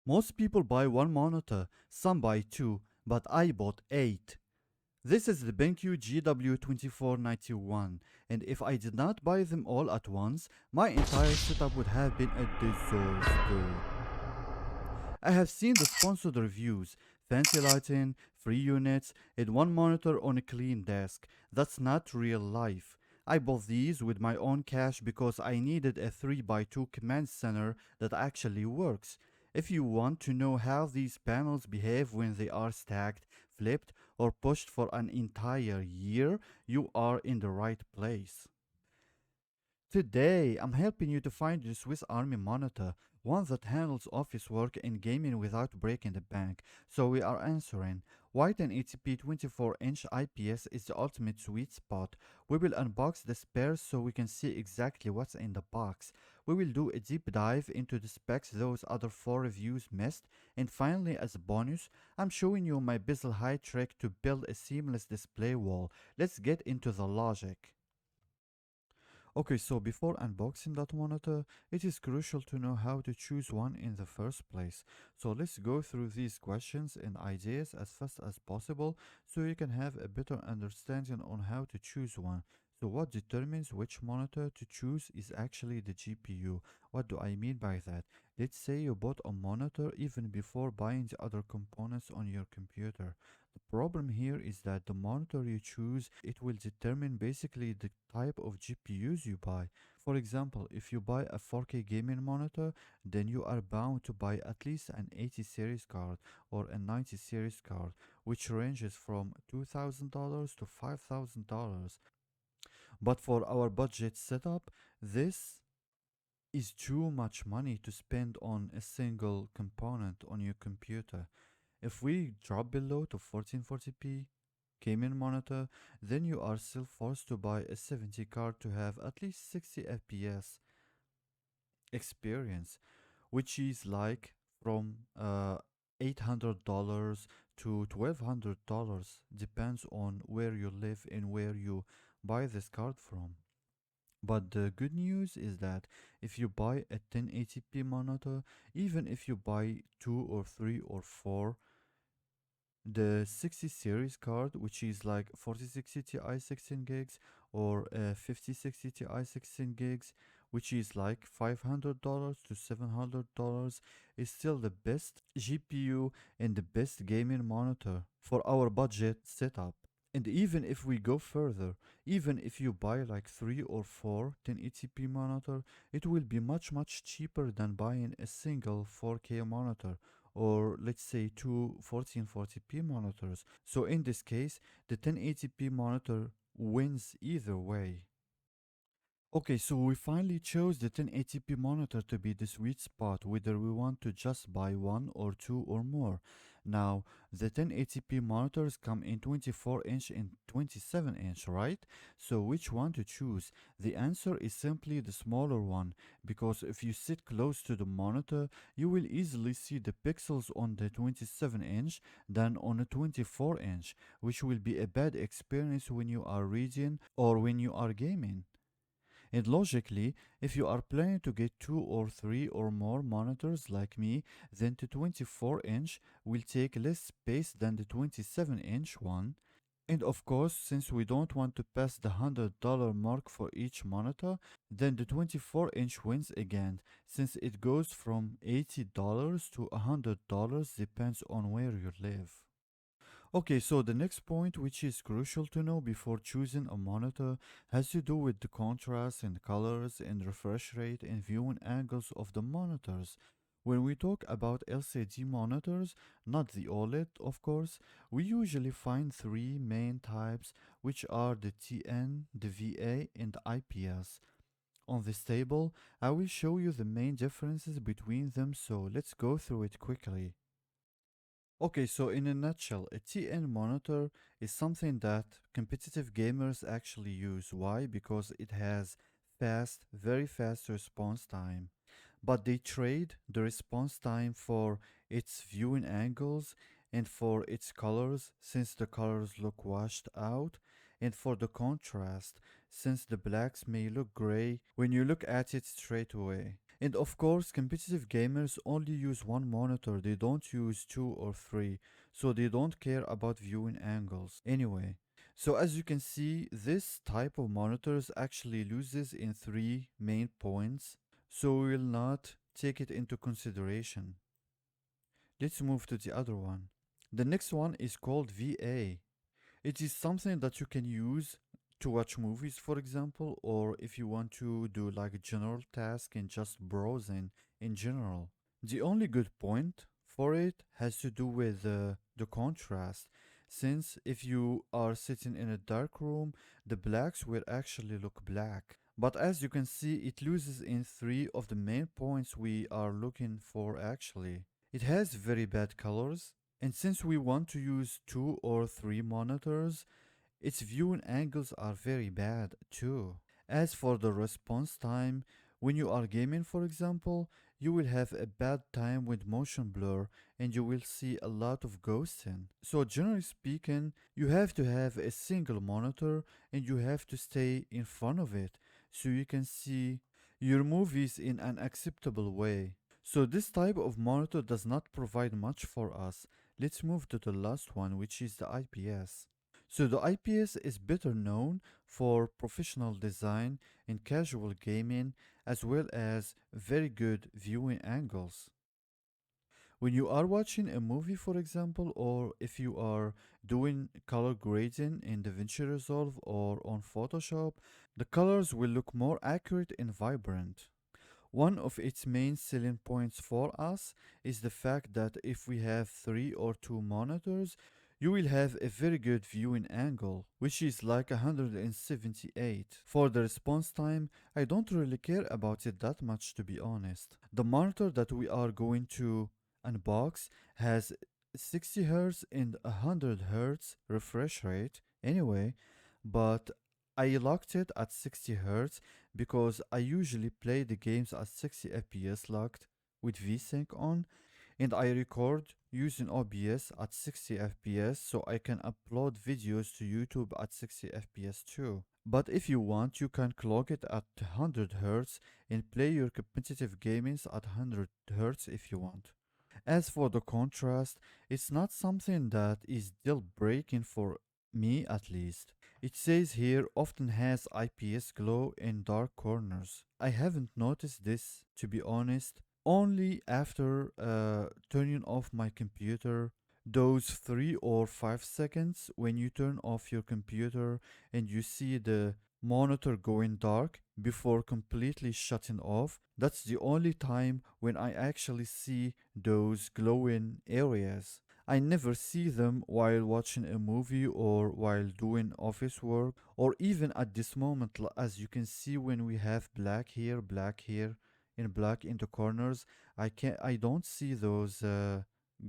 Most people buy one monitor, some buy two, but I bought 8. This is the BenQ GW2491, and if I did not buy them all at once, my entire setup would have been a disaster. I have seen the sponsored reviews, fancy lighting, free units, and one monitor on a clean desk. That's not real life. I bought these with my own cash because I needed a 3x2 command center that actually works. If you want to know how these panels behave when they are stacked, flipped, or pushed for an entire year, you are in the right place. Today, I'm helping you to find the Swiss Army monitor, one that handles office work and gaming without breaking the bank. So we are answering why 1080p 24-inch IPS is the ultimate sweet spot. We will unbox the spares so we can see exactly what's in the box. We will do a deep dive into the specs those other 4 reviews missed. And finally, as a bonus, I'm showing you my Bezel Hack trick to build a seamless display wall. Let's get into the logic. Okay, so before unboxing that monitor, it is crucial to know how to choose one in the first place. So let's go through these questions and ideas as fast as possible so you can have a better understanding on how to choose one. So what determines which monitor to choose is actually the GPU. What do I mean by that? Let's say you bought a monitor even before buying the other components on your computer. The problem here is that the monitor you choose, it will determine basically the type of GPUs you buy. For example, if you buy a 4K gaming monitor, then you are bound to buy at least an 80 series card or a 90 series card, which ranges from $2,000 to $5,000. But for our budget setup, this is too much money to spend on a single component on your computer. If we drop below to 1440p gaming monitor, then you are still forced to buy a 70 card to have at least 60 FPS experience, which is like from $800 to $1,200, depends on where you live and where you buy this card from. But the good news is that if you buy a 1080p monitor, even if you buy 2 or 3 or 4, the 60 series card, which is like 4060 Ti 16 gigs or 5060 Ti 16 gigs, which is like $500 to $700, is still the best GPU and the best gaming monitor for our budget setup. And even if we go further, even if you buy like 3 or 4 1080p monitor, it will be much cheaper than buying a single 4K monitor or let's say two 1440p monitors. So in this case, the 1080p monitor wins either way. Okay, so we finally chose the 1080p monitor to be the sweet spot, whether we want to just buy one or two or more. Now, the 1080p monitors come in 24-inch and 27-inch, right? So which one to choose? The answer is simply the smaller one, because if you sit close to the monitor, you will easily see the pixels on the 27-inch than on a 24-inch, which will be a bad experience when you are reading or when you are gaming. And logically, if you are planning to get 2 or 3 or more monitors like me, then the 24-inch will take less space than the 27-inch one. And of course, since we don't want to pass the $100 mark for each monitor, then the 24-inch wins again, since it goes from $80 to $100 depends on where you live. Okay, so the next point, which is crucial to know before choosing a monitor, has to do with the contrast and colors and refresh rate and viewing angles of the monitors. When we talk about LCD monitors, not the OLED, of course, we usually find three main types, which are the TN, the VA, and the IPS. On this table, I will show you the main differences between them, so let's go through it quickly. Okay, so in a nutshell, a TN monitor is something that competitive gamers actually use. Why? Because it has very fast response time. But they trade the response time for its viewing angles and for its colors, since the colors look washed out, and for the contrast, since the blacks may look gray when you look at it straight away. And of course, competitive gamers only use one monitor, they don't use two or three, so they don't care about viewing angles. Anyway, so as you can see, this type of monitors actually loses in three main points, so we will not take it into consideration. Let's move to the other one. The next one is called VA. It is something that you can use to watch movies, for example, or if you want to do like a general task and just browsing in general. The only good point for it has to do with the contrast, since if you are sitting in a dark room, the blacks will actually look black. But as you can see, it loses in three of the main points we are looking for actually. It has very bad colors, and since we want to use two or three monitors, its viewing angles are very bad too. As for the response time, when you are gaming, for example, you will have a bad time with motion blur and you will see a lot of ghosting. So, generally speaking, you have to have a single monitor and you have to stay in front of it so you can see your movies in an acceptable way. So, this type of monitor does not provide much for us. Let's move to the last one, which is the IPS. So the IPS is better known for professional design in casual gaming as well as very good viewing angles. When you are watching a movie, for example, or if you are doing color grading in DaVinci Resolve or on Photoshop, the colors will look more accurate and vibrant. One of its main selling points for us is the fact that if we have three or two monitors, you will have a very good viewing angle, which is like 178. For the response time, I don't really care about it that much to be honest. The monitor that we are going to unbox has 60 Hz and 100 Hz refresh rate anyway, but I locked it at 60 Hz because I usually play the games at 60 FPS locked with VSync on, and I record using OBS at 60 FPS so I can upload videos to YouTube at 60 FPS too. But if you want, you can clock it at 100 Hz and play your competitive gamings at 100 Hz if you want. As for the contrast, it's not something that is deal breaking for me at least. It says here often has IPS glow in dark corners. I haven't noticed this, to be honest, only after turning off my computer. Those 3 or 5 seconds when you turn off your computer and you see the monitor going dark before completely shutting off, that's the only time when I actually see those glowing areas. I never see them while watching a movie or while doing office work or even at this moment, as you can see when we have black here and black in the corners. I don't see those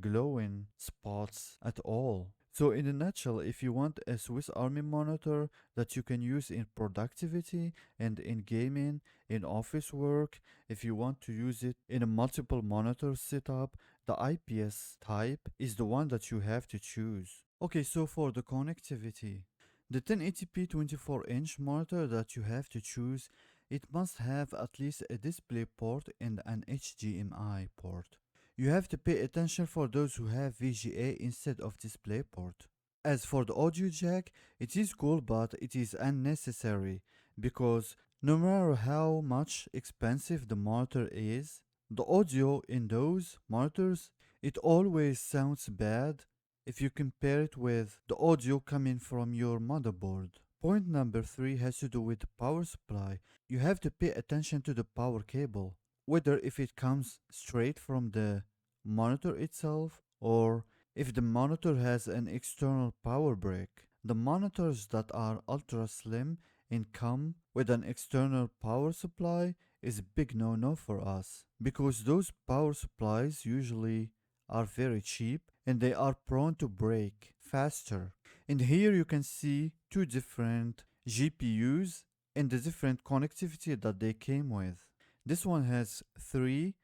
glowing spots at all. So in a nutshell, if you want a Swiss Army monitor that you can use in productivity and in gaming, in office work, if you want to use it in a multiple monitor setup, the IPS type is the one that you have to choose. Okay, so for the connectivity, the 1080p 24-inch monitor that you have to choose, it must have at least a display port and an HDMI port. You have to pay attention for those who have VGA instead of DisplayPort. As for the audio jack, it is cool but it is unnecessary because no matter how much expensive the monitor is, the audio in those monitors, it always sounds bad if you compare it with the audio coming from your motherboard. Point number 3 has to do with the power supply. You have to pay attention to the power cable, whether if it comes straight from the monitor itself or if the monitor has an external power brick. The monitors that are ultra slim and come with an external power supply is a big no-no for us because those power supplies usually are very cheap and they are prone to break faster. And here you can see two different GPUs and the different connectivity that they came with. This one has 3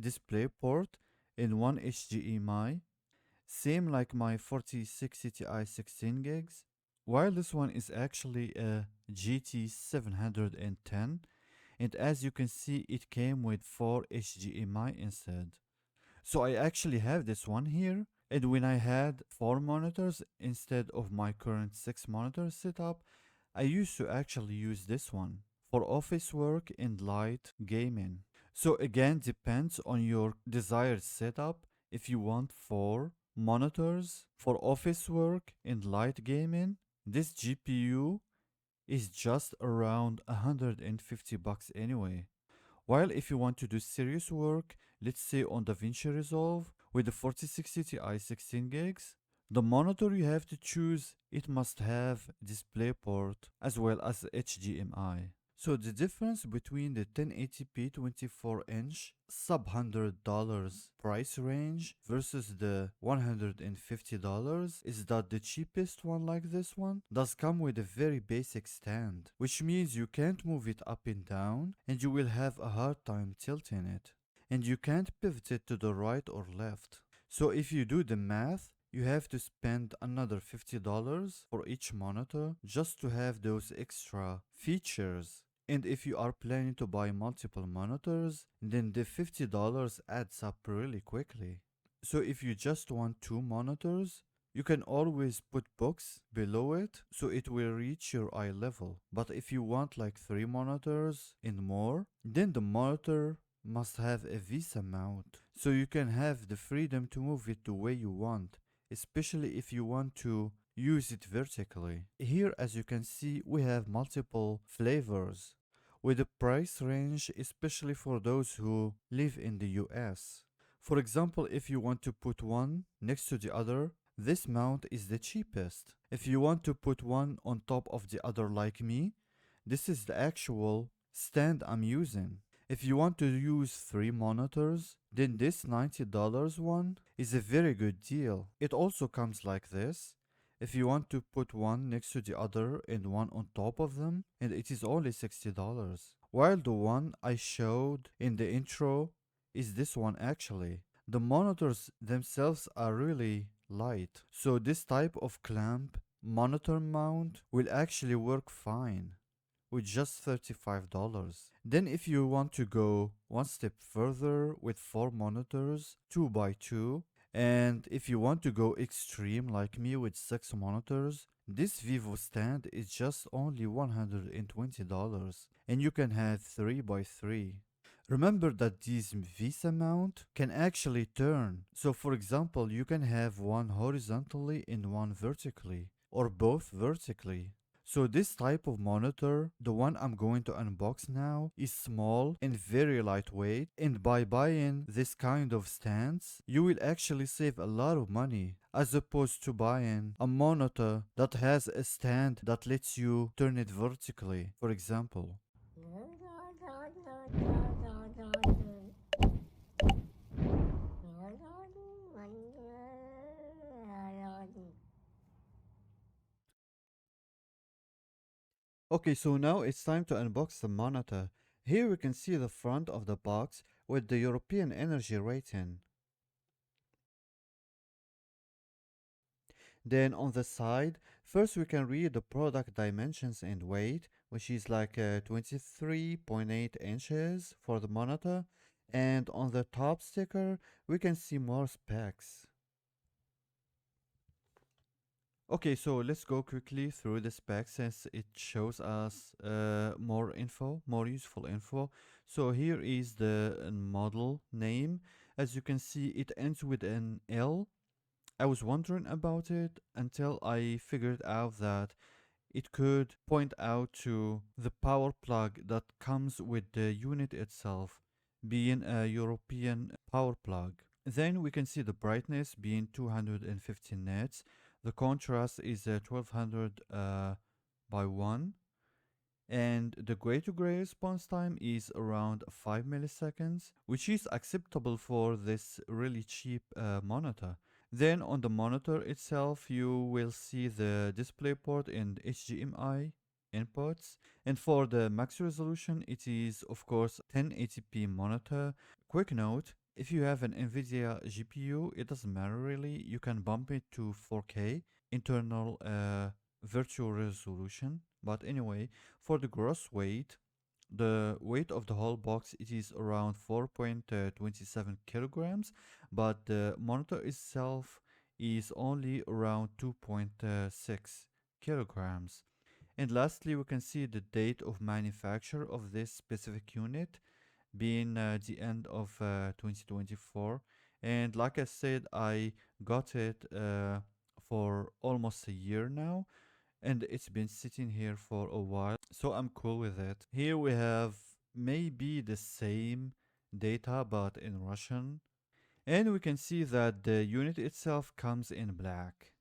DisplayPort and 1 HDMI, same like my 4060 Ti 16 gigs, while this one is actually a GT710 And as you can see, it came with 4 HDMI instead. So I actually have this one here. And when I had 4 monitors instead of my current 6 monitor setup, I used to actually use this one for office work and light gaming. So again, depends on your desired setup. If you want 4 monitors for office work and light gaming, this GPU is just around 150 bucks anyway. While if you want to do serious work, let's say on DaVinci Resolve with the 4060 Ti 16 gigs, the monitor you have to choose, it must have DisplayPort as well as HDMI. So the difference between the 1080p 24-inch sub $100 price range versus the $150 is that the cheapest one like this one does come with a very basic stand, which means you can't move it up and down and you will have a hard time tilting it. And you can't pivot it to the right or left. So if you do the math, you have to spend another $50 for each monitor just to have those extra features. And if you are planning to buy multiple monitors, then the $50 adds up really quickly. So if you just want 2 monitors, you can always put books below it so it will reach your eye level. But if you want like 3 monitors and more, then the monitor must have a VESA mount so you can have the freedom to move it the way you want, especially if you want to use it vertically. Here, as you can see, we have multiple flavors with a price range, especially for those who live in the US. For example, if you want to put one next to the other, this mount is the cheapest. If you want to put one on top of the other like me, this is the actual stand I'm using. If you want to use 3 monitors, then this $90 one is a very good deal. It also comes like this. If you want to put one next to the other and one on top of them, and it is only $60. While the one I showed in the intro is this one actually. The monitors themselves are really light, so this type of clamp monitor mount will actually work fine with just $35. Then if you want to go one step further with 4 monitors, 2 by 2, and if you want to go extreme like me with 6 monitors, this Vivo stand is just only $120 and you can have 3 by 3. Remember that this VESA mount can actually turn. So for example, you can have one horizontally and one vertically, or both vertically. So this type of monitor, the one I'm going to unbox now, is small and very lightweight, and by buying this kind of stands, you will actually save a lot of money as opposed to buying a monitor that has a stand that lets you turn it vertically, for example. Okay, so now it's time to unbox the monitor. Here we can see the front of the box with the European energy rating. Then on the side, first we can read the product dimensions and weight, which is like 23.8 inches for the monitor. And on the top sticker, we can see more specs. Okay, so let's go quickly through the specs since it shows us more info, more useful info. So here is the model name. As you can see, it ends with an L. I was wondering about it until I figured out that it could point out to the power plug that comes with the unit itself, being a European power plug. Then we can see the brightness being 250 nits. The contrast is 1200 by 1. And the gray to gray response time is around 5 milliseconds, which is acceptable for this really cheap monitor. Then on the monitor itself, you will see the DisplayPort and HDMI inputs. And for the max resolution, it is of course 1080p monitor. Quick note, if you have an Nvidia GPU, it doesn't matter really. You can bump it to 4K internal virtual resolution. But anyway, for the gross weight, The weight of the whole box, it is around 4.27 kilograms, but the monitor itself is only around 2.6 kilograms. And lastly, we can see the date of manufacture of this specific unit being the end of 2024. And like I said, I got it for almost a year now, and it's been sitting here for a while, so I'm cool with it. Here we have maybe the same data but in Russian, and we can see that the unit itself comes in black.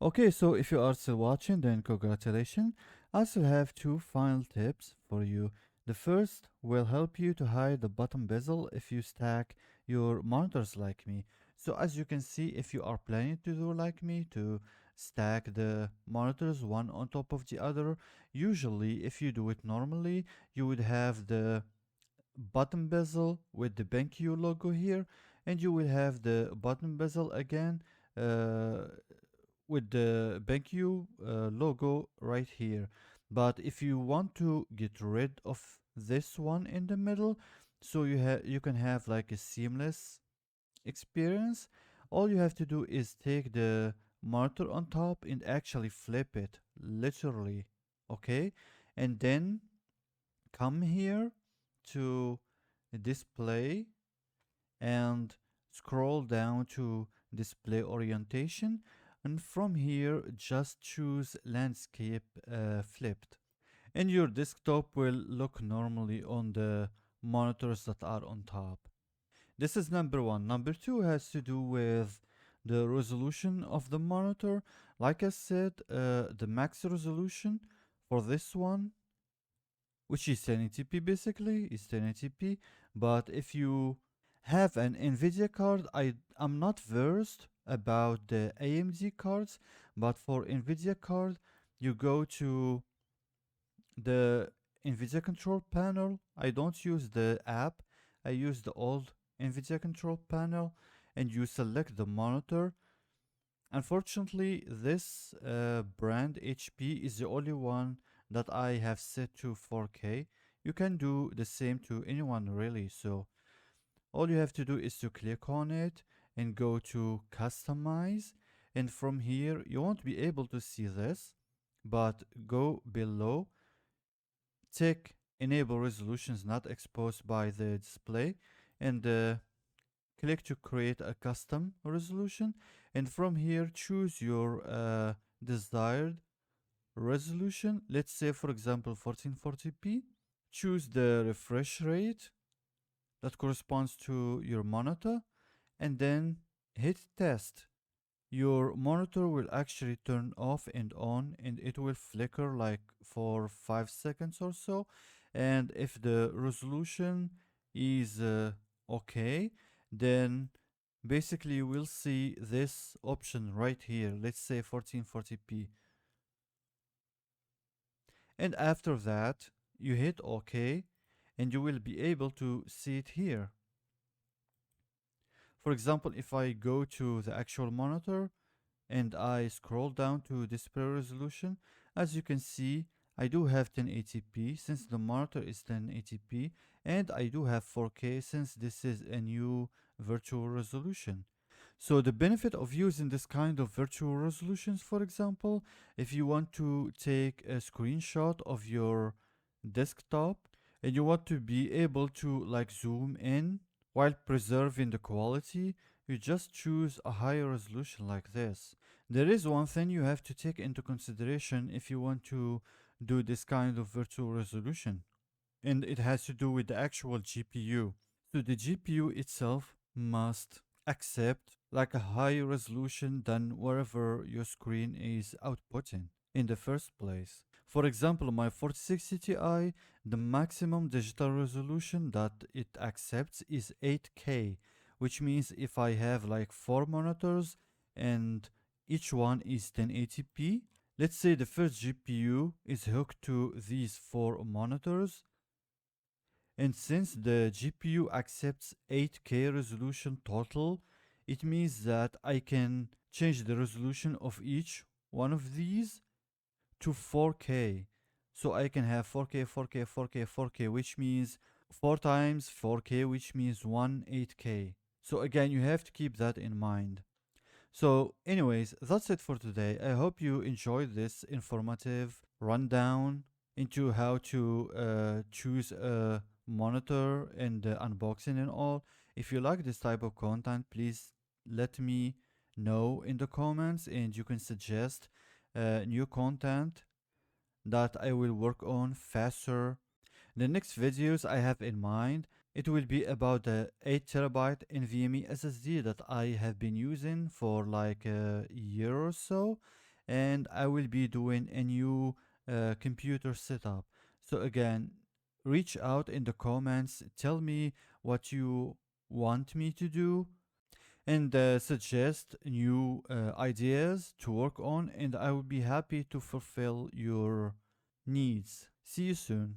Okay, so if you are still watching, then congratulations. I still have two final tips for you. The first will help you to hide the bottom bezel if you stack your monitors like me. So as you can see, if you are planning to do like me, to stack the monitors one on top of the other, usually if you do it normally, you would have the bottom bezel with the BenQ logo here, and you will have the bottom bezel again uh, with the BenQ logo right here. But if you want to get rid of this one in the middle, so you can have like a seamless experience, all you have to do is take the monitor on top and actually flip it, literally, okay? And then come here to display and scroll down to display orientation, and from here just choose landscape flipped, and your desktop will look normally on the monitors that are on top. This is number one. Number two has to do with the resolution of the monitor. Like I said, the max resolution for this one, which is 1080p basically, is 1080p. But if you have an Nvidia card, I'm not versed about the AMD cards, but for Nvidia card, you go to the Nvidia control panel. I don't use the app, I use the old Nvidia control panel, and you select the monitor. Unfortunately, this brand HP is the only one that I have set to 4K. You can do the same to anyone really. So all you have to do is to click on it and go to customize. And from here, you won't be able to see this, but go below, tick enable resolutions not exposed by the display, and click to create a custom resolution, and from here choose your desired resolution. Let's say for example 1440p. Choose the refresh rate that corresponds to your monitor, and then hit test. Your monitor will actually turn off and on, and it will flicker like for 5 seconds or so. And if the resolution is okay, then basically you will see this option right here. Let's say 1440p. And after that, you hit OK, and you will be able to see it here. For example, if I go to the actual monitor and I scroll down to display resolution, as you can see, I do have 1080p since the monitor is 1080p, and I do have 4K since this is a new virtual resolution. So the benefit of using this kind of virtual resolutions, for example, if you want to take a screenshot of your desktop and you want to be able to like zoom in while preserving the quality, you just choose a higher resolution like this. There is one thing you have to take into consideration if you want to do this kind of virtual resolution, and it has to do with the actual GPU. So the GPU itself must accept like a higher resolution than wherever your screen is outputting in the first place. For example, my 4060 Ti, the maximum digital resolution that it accepts is 8K, which means if I have like 4 monitors and each one is 1080p, let's say the first GPU is hooked to these 4 monitors, and since the GPU accepts 8K resolution total, it means that I can change the resolution of each one of these to 4K. So I can have 4K, 4K, 4K, 4K, which means 4 times 4K, which means 1 8K. So again, you have to keep that in mind. So, anyways, that's it for today. I hope you enjoyed this informative rundown into how to choose a monitor and unboxing and all. If you like this type of content, please let me know in the comments, and you can suggest new content that I will work on faster. The next videos I have in mind, it will be about the 8 TB NVMe SSD that I have been using for like a year or so, and I will be doing a new computer setup. So again, reach out in the comments, tell me what you want me to do, and suggest new ideas to work on, and I will be happy to fulfill your needs. See you soon.